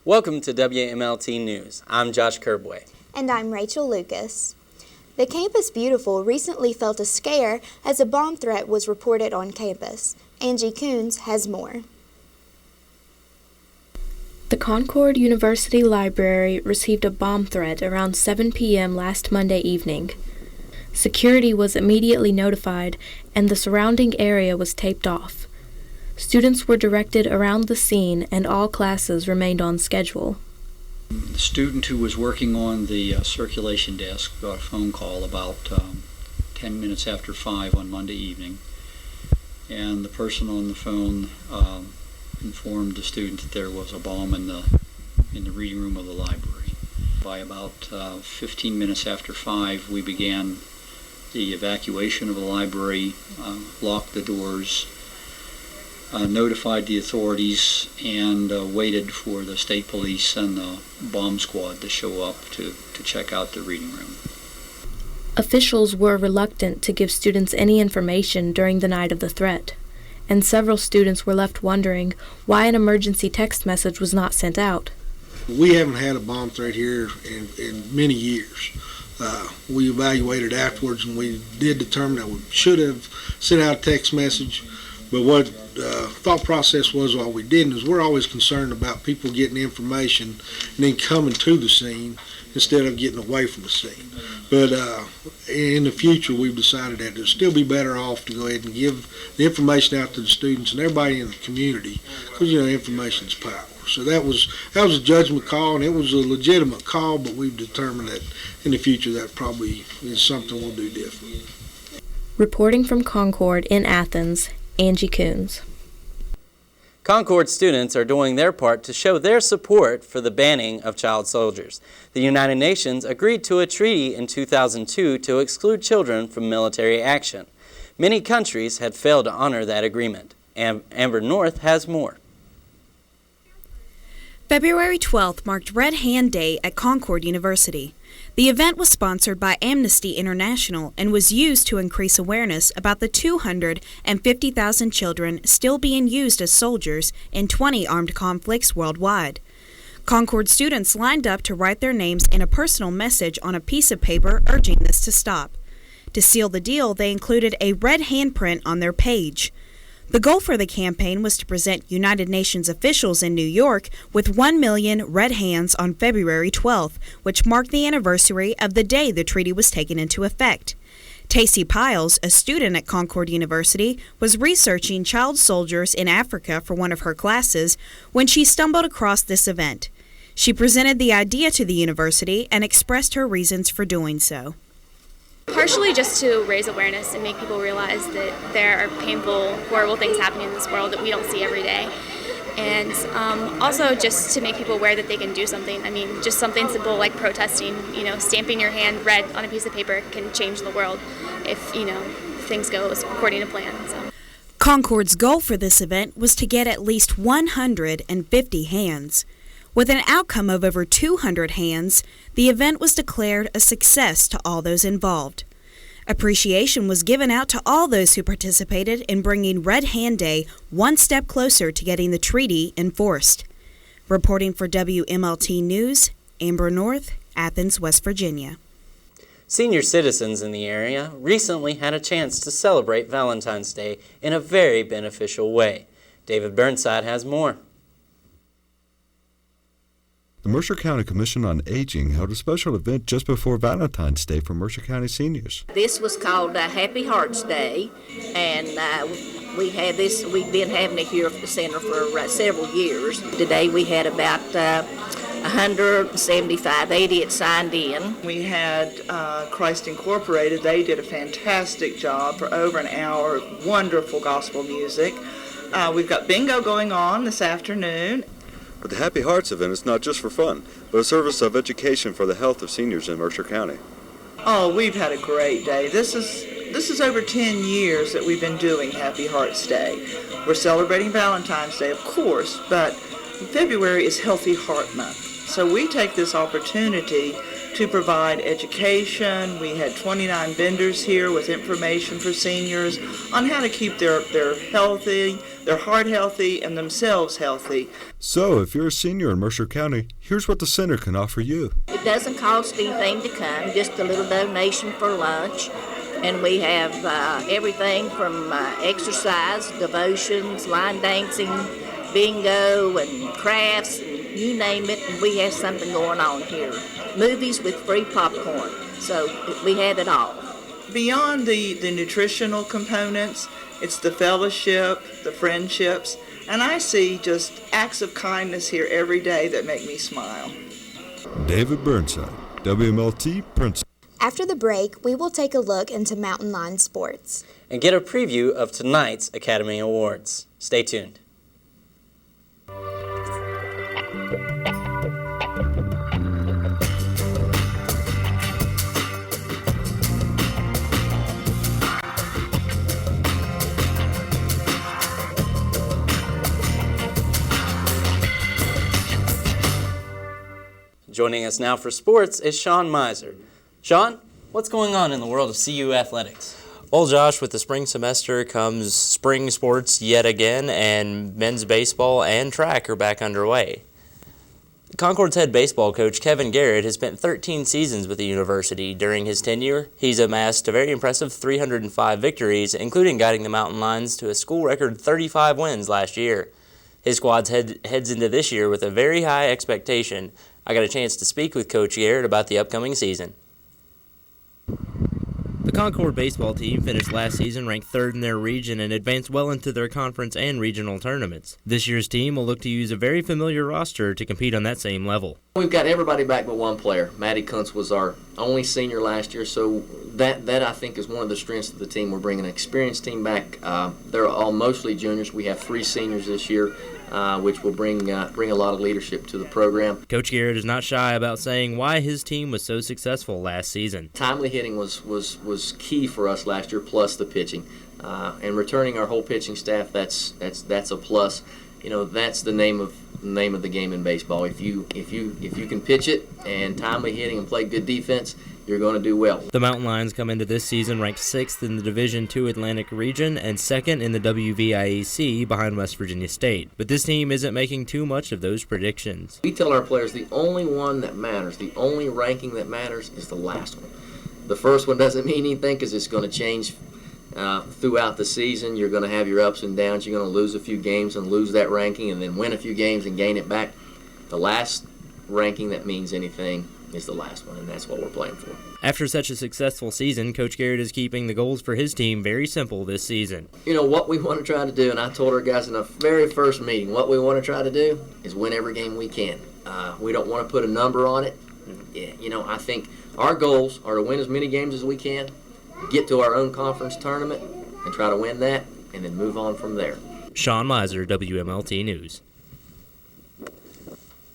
Welcome to WMLT News. I'm Josh Kerbway. And I'm Rachel Lucas. The Campus Beautiful recently felt a scare as a bomb threat was reported on campus. Angie Coons has more. The Concord University Library received a bomb threat around 7 p.m. last Monday evening. Security was immediately notified, and the surrounding area was taped off. Students were directed around the scene, and all classes remained on schedule. The student who was working on the circulation desk got a phone call about 10 minutes after 5 on Monday evening, and the person on the phone informed the student that there was a bomb in the reading room of the library. By about 15 minutes after 5, we began the evacuation of the library, locked the doors, notified the authorities, and waited for the state police and the bomb squad to show up to check out the reading room. Officials were reluctant to give students any information during the night of the threat, and several students were left wondering why an emergency text message was not sent out. We haven't had a bomb threat here in many years. We evaluated afterwards, and we did determine that we should have sent out a text message. But what thought process was while we didn't is we're always concerned about people getting information and then coming to the scene instead of getting away from the scene. But in the future, we've decided that it'll still be better off to go ahead and give the information out to the students and everybody in the community, because information is power. So that was a judgment call, and it was a legitimate call, but we've determined that in the future that probably is something we'll do differently. Reporting from Concord in Athens, Angie Coons. Concord students are doing their part to show their support for the banning of child soldiers. The United Nations agreed to a treaty in 2002 to exclude children from military action. Many countries had failed to honor that agreement. Amber North has more. February 12th marked Red Hand Day at Concord University. The event was sponsored by Amnesty International and was used to increase awareness about the 250,000 children still being used as soldiers in 20 armed conflicts worldwide. Concord students lined up to write their names in a personal message on a piece of paper urging this to stop. To seal the deal, they included a red handprint on their page. The goal for the campaign was to present United Nations officials in New York with 1 million red hands on February 12th, which marked the anniversary of the day the treaty was taken into effect. Tacey Piles, a student at Concord University, was researching child soldiers in Africa for one of her classes when she stumbled across this event. She presented the idea to the university and expressed her reasons for doing so. Partially just to raise awareness and make people realize that there are painful, horrible things happening in this world that we don't see every day. And also just to make people aware that they can do something. I mean, just something simple like protesting, stamping your hand red on a piece of paper can change the world if, things go according to plan. So. Concord's goal for this event was to get at least 150 hands. With an outcome of over 200 hands, the event was declared a success to all those involved. Appreciation was given out to all those who participated in bringing Red Hand Day one step closer to getting the treaty enforced. Reporting for WMLT News, Amber North, Athens, West Virginia. Senior citizens in the area recently had a chance to celebrate Valentine's Day in a very beneficial way. David Burnside has more. The Mercer County Commission on Aging held a special event just before Valentine's Day for Mercer County seniors. This was called Happy Hearts Day, and we've been having it here at the center for several years. Today we had about 175, 80 had signed in. We had Christ Incorporated. They did a fantastic job for over an hour of wonderful gospel music. We've got bingo going on this afternoon. But the Happy Hearts event is not just for fun, but a service of education for the health of seniors in Mercer County. Oh, we've had a great day. This is over 10 years that we've been doing Happy Hearts Day. We're celebrating Valentine's Day, of course, but February is Healthy Heart Month. So we take this opportunity to provide education. We had 29 vendors here with information for seniors on how to keep their healthy, their heart healthy, and themselves healthy. So, if you're a senior in Mercer County, here's what the center can offer you. It doesn't cost anything to come, just a little donation for lunch. And we have everything from exercise, devotions, line dancing, bingo, and crafts, and you name it, and we have something going on here. Movies with free popcorn, so we have it all. Beyond the nutritional components, it's the fellowship, the friendships, and I see just acts of kindness here every day that make me smile. David Burnside, WMLT Prince. After the break, we will take a look into mountain lion sports and get a preview of tonight's Academy Awards. Stay tuned. Joining us now for sports is Sean Miser. Sean, what's going on in the world of CU athletics? Well, Josh, with the spring semester comes spring sports yet again, and men's baseball and track are back underway. Concord's head baseball coach, Kevin Garrett, has spent 13 seasons with the university. During his tenure, he's amassed a very impressive 305 victories, including guiding the Mountain Lions to a school record 35 wins last year. His squad heads into this year with a very high expectation. I got a chance to speak with Coach Garrett about the upcoming season. The Concord baseball team finished last season ranked third in their region and advanced well into their conference and regional tournaments. This year's team will look to use a very familiar roster to compete on that same level. We've got everybody back but one player. Matty Kuntz was our only senior last year, so that I think is one of the strengths of the team. We're bringing an experienced team back. They're all mostly juniors. We have 3 seniors this year, which will bring a lot of leadership to the program. Coach Garrett is not shy about saying why his team was so successful last season. Timely hitting was key for us last year, plus the pitching, and returning our whole pitching staff. That's a plus. You know, that's the name of the game in baseball. If you can pitch it and timely hitting and play good defense, you're going to do well. The Mountain Lions come into this season ranked 6th in the Division II Atlantic region and 2nd in the WVIAC behind West Virginia State. But this team isn't making too much of those predictions. We tell our players the only one that matters, the only ranking that matters is the last one. The first one doesn't mean anything because it's going to change throughout the season. You're going to have your ups and downs. You're going to lose a few games and lose that ranking and then win a few games and gain it back. The last ranking that means anything is the last one, and that's what we're playing for. After such a successful season, Coach Garrett is keeping the goals for his team very simple this season. You know, what we want to try to do, and I told our guys in the very first meeting, what we want to try to do is win every game we can. We don't want to put a number on it. Yeah, you know, I think our goals are to win as many games as we can, get to our own conference tournament, and try to win that, and then move on from there. Sean Miser, WMLT News.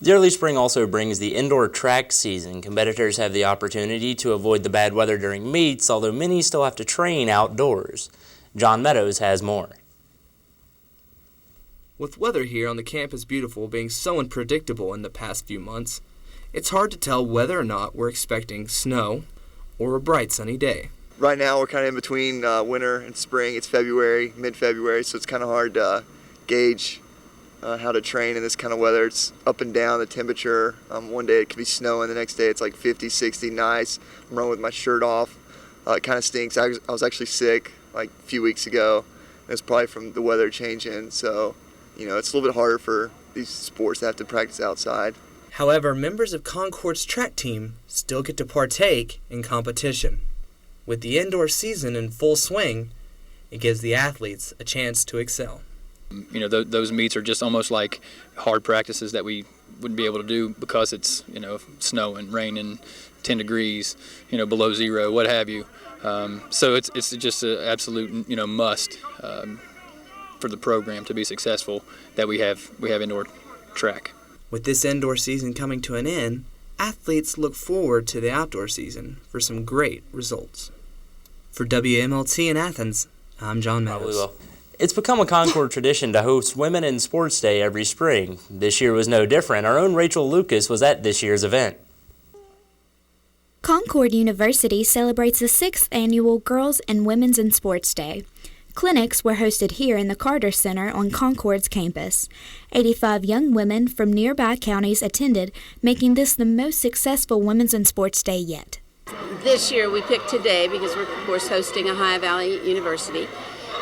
The early spring also brings the indoor track season. Competitors have the opportunity to avoid the bad weather during meets, although many still have to train outdoors. John Meadows has more. With weather here on the Campus Beautiful being so unpredictable in the past few months, it's hard to tell whether or not we're expecting snow or a bright sunny day. Right now we're kind of in between winter and spring. It's February, mid-February, so it's kind of hard to gauge how to train in this kind of weather. It's up and down, the temperature. One day it could be snowing, the next day it's like 50, 60, nice. I'm running with my shirt off. It kind of stinks. I was actually sick like a few weeks ago. It's probably from the weather changing, so you know, it's a little bit harder for these sports to have to practice outside. However, members of Concord's track team still get to partake in competition. With the indoor season in full swing, it gives the athletes a chance to excel. You know, those meets are just almost like hard practices that we wouldn't be able to do because it's, you know, snow and rain and 10 degrees, you know, below zero, what have you. So it's just an absolute, you know, must for the program to be successful that we have indoor track. With this indoor season coming to an end, athletes look forward to the outdoor season for some great results. For WMLT in Athens, I'm John Meadows. Probably will. It's become a Concord tradition to host Women in Sports Day every spring. This year was no different. Our own Rachel Lucas was at this year's event. Concord University celebrates the 6th annual Girls and Women's in Sports Day. Clinics were hosted here in the Carter Center on Concord's campus. 85 young women from nearby counties attended, making this the most successful Women's in Sports Day yet. This year we picked today because we're, of course, hosting Ohio Valley University.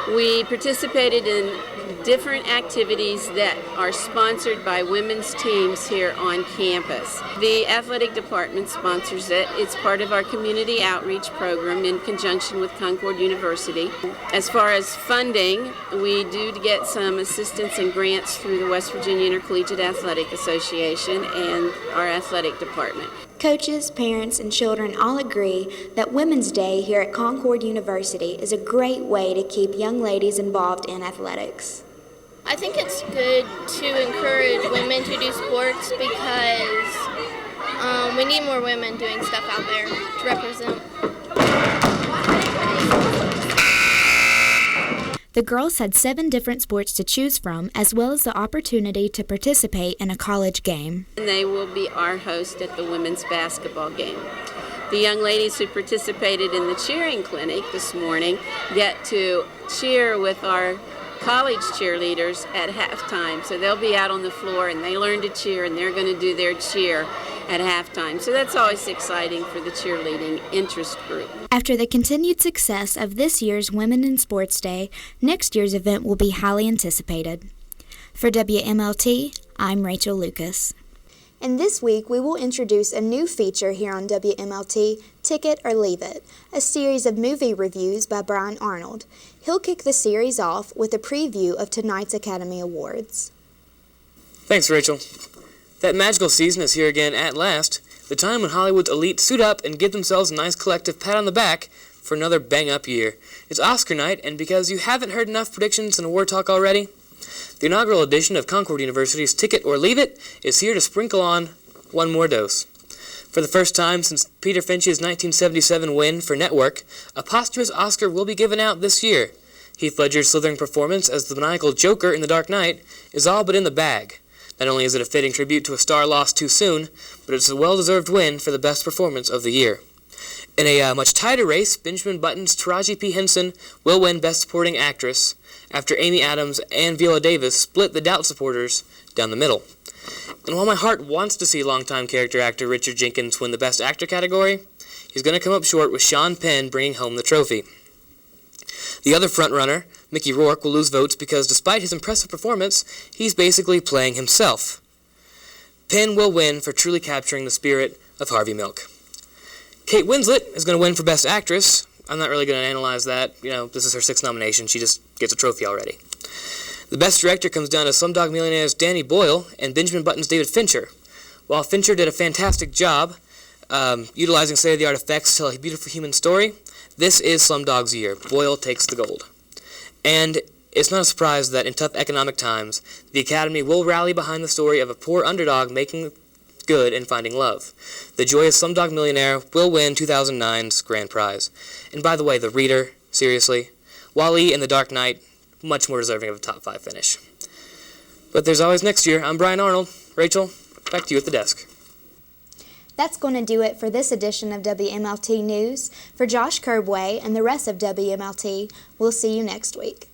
We participated in different activities that are sponsored by women's teams here on campus. The athletic department sponsors it. It's part of our community outreach program in conjunction with Concord University. As far as funding, we do get some assistance and grants through the West Virginia Intercollegiate Athletic Association and our athletic department. Coaches, parents, and children all agree that Women's Day here at Concord University is a great way to keep young ladies involved in athletics. I think it's good to encourage women to do sports because we need more women doing stuff out there to represent. The girls had 7 different sports to choose from, as well as the opportunity to participate in a college game. And they will be our host at the women's basketball game. The young ladies who participated in the cheering clinic this morning get to cheer with our college cheerleaders at halftime. So they'll be out on the floor and they learn to cheer and they're going to do their cheer at halftime. So that's always exciting for the cheerleading interest group. After the continued success of this year's Women in Sports Day, next year's event will be highly anticipated. For WMLT, I'm Rachel Lucas. And this week, we will introduce a new feature here on WMLT, Ticket or Leave It, a series of movie reviews by Brian Arnold. He'll kick the series off with a preview of tonight's Academy Awards. Thanks, Rachel. That magical season is here again at last, the time when Hollywood's elite suit up and give themselves a nice collective pat on the back for another bang-up year. It's Oscar night, and because you haven't heard enough predictions and award talk already, the inaugural edition of Concord University's Ticket or Leave It is here to sprinkle on one more dose. For the first time since Peter Finch's 1977 win for Network, a posthumous Oscar will be given out this year. Heath Ledger's slithering performance as the maniacal Joker in The Dark Knight is all but in the bag. Not only is it a fitting tribute to a star lost too soon, but it's a well-deserved win for the best performance of the year. In a much tighter race, Benjamin Button's Taraji P. Henson will win Best Supporting Actress after Amy Adams and Viola Davis split the Doubt supporters down the middle. And while my heart wants to see longtime character actor Richard Jenkins win the Best Actor category, he's going to come up short with Sean Penn bringing home the trophy. The other frontrunner, Mickey Rourke, will lose votes because despite his impressive performance, he's basically playing himself. Penn will win for truly capturing the spirit of Harvey Milk. Kate Winslet is going to win for Best Actress. I'm not really going to analyze that. This is her 6th nomination. She just gets a trophy already. The Best Director comes down to Slumdog Millionaire's Danny Boyle and Benjamin Button's David Fincher. While Fincher did a fantastic job utilizing state-of-the-art effects to tell a beautiful human story, this is Slumdog's year. Boyle takes the gold. And it's not a surprise that in tough economic times, the Academy will rally behind the story of a poor underdog making good and finding love. The joyous Slumdog Millionaire will win 2009's grand prize. And by the way, The Reader, seriously, Wall-E and The Dark Knight, much more deserving of a top 5 finish. But there's always next year. I'm Brian Arnold. Rachel, back to you at the desk. That's going to do it for this edition of WMLT News. For Josh Curbway and the rest of WMLT, we'll see you next week.